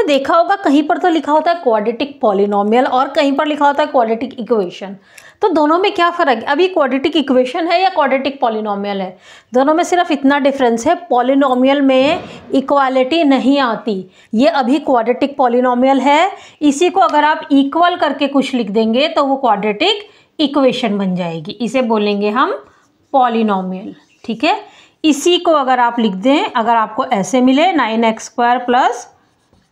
आपने देखा होगा कहीं पर तो लिखा होता है क्वाड्रेटिक पॉलिनोमियल और कहीं पर लिखा होता है क्वाड्रेटिक इक्वेशन। तो दोनों में क्या फ़र्क है? अभी क्वाड्रेटिक इक्वेशन है या क्वाड्रेटिक पॉलिनोमियल है? दोनों में सिर्फ इतना डिफरेंस है, पॉलिनोमियल में इक्वालिटी नहीं आती, ये अभी क्वाड्रेटिक पॉलिनोमियल है। इसी को अगर आप इक्वल करके कुछ लिख देंगे तो वो क्वाड्रेटिक इक्वेशन बन जाएगी, इसे बोलेंगे हम पॉलिनोमियल। ठीक है, इसी को अगर आप लिख दें, अगर आपको ऐसे मिले 9x² +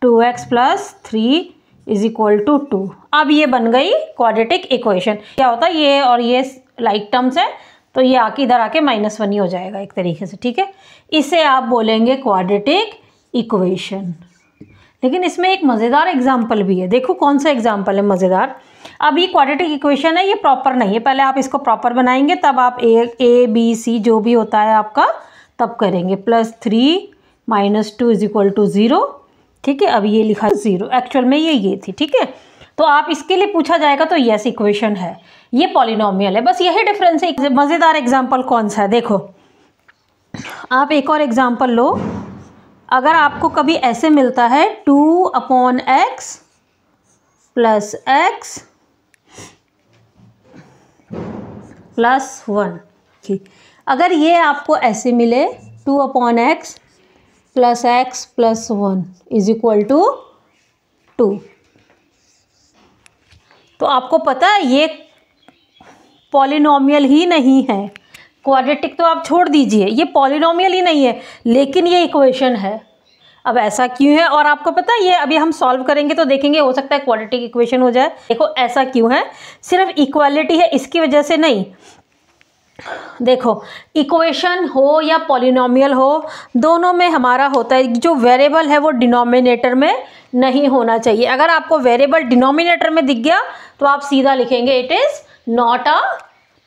2x + 3 = 2, अब ये बन गई क्वाड्रेटिक इक्वेशन। क्या होता है, ये और ये लाइक टर्म्स है तो ये आके इधर आके -1 ही हो जाएगा एक तरीके से। ठीक है, इसे आप बोलेंगे क्वाड्रेटिक इक्वेशन। लेकिन इसमें एक मज़ेदार एग्जाम्पल भी है, देखो कौन सा एग्जाम्पल है मज़ेदार। अब ये क्वाड्रेटिक इक्वेशन है, ये प्रॉपर नहीं है, पहले आप इसको प्रॉपर बनाएंगे तब आप ए बी सी जो भी होता है आपका तब करेंगे। +3 - 2 = 0। ठीक है, अब ये लिखा 0, एक्चुअल में ये थी। ठीक है, तो आप इसके लिए पूछा जाएगा तो यस इक्वेशन है, ये पॉलिनोमियल है, बस यही डिफरेंस है। मज़ेदार एग्जाम्पल कौन सा है, देखो आप एक और एग्जाम्पल लो। अगर आपको कभी ऐसे मिलता है 2/x + x + 1, ठीक, अगर ये आपको ऐसे मिले 2/x + x + 1 = 2, तो आपको पता है ये पॉलिनोमियल ही नहीं है। क्वाड्रेटिक तो आप छोड़ दीजिए, ये पॉलिनोमियल ही नहीं है, लेकिन ये इक्वेशन है। अब ऐसा क्यों है? और आपको पता है ये अभी हम सॉल्व करेंगे तो देखेंगे, हो सकता है क्वाड्रेटिक इक्वेशन हो जाए। देखो ऐसा क्यों है, सिर्फ इक्वालिटी है इसकी वजह से नहीं। देखो इक्वेशन हो या पॉलिनोमियल हो, दोनों में हमारा होता है जो वेरिएबल है वो डिनोमिनेटर में नहीं होना चाहिए। अगर आपको वेरिएबल डिनोमिनेटर में दिख गया तो आप सीधा लिखेंगे it is not a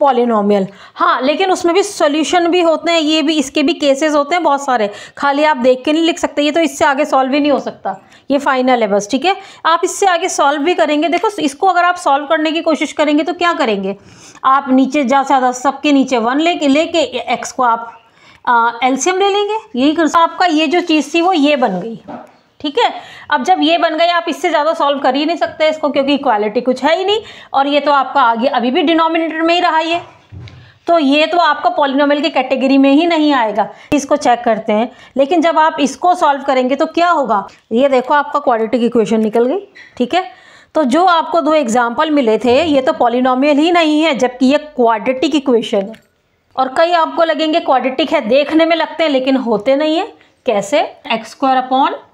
polynomial. हाँ, लेकिन उसमें भी सॉल्यूशन भी होते हैं, ये भी इसके भी केसेस होते हैं बहुत सारे, खाली आप देख के नहीं लिख सकते। ये तो इससे आगे सॉल्व ही नहीं हो सकता, ये फाइनल है बस। ठीक है, आप इससे आगे सॉल्व भी करेंगे। देखो इसको अगर आप सॉल्व करने की कोशिश करेंगे तो क्या करेंगे, आप नीचे ज़्यादा सबके नीचे 1 लेके एक्स को आप एलसीएम ले लेंगे, यही कर आपका ये जो चीज़ थी वो ये बन गई। ठीक है, अब जब ये बन गई आप इससे ज़्यादा सॉल्व कर ही नहीं सकते इसको, क्योंकि इक्वालिटी कुछ है ही नहीं, और ये तो आपका आगे अभी भी डिनोमिनेटर में ही रहा ये, तो ये तो आपका पॉलिनोमियल की कैटेगरी में ही नहीं आएगा। इसको चेक करते हैं, लेकिन जब आप इसको सॉल्व करेंगे तो क्या होगा, ये देखो आपका क्वाड्रेटिक इक्वेशन निकल गई। ठीक है, तो जो आपको 2 एग्जाम्पल मिले थे ये तो पॉलिनोमियल ही नहीं है, जबकि ये क्वाड्रेटिक इक्वेशन है। और कई आपको लगेंगे क्वाड्रेटिक है, देखने में लगते हैं लेकिन होते नहीं है। कैसे? x² /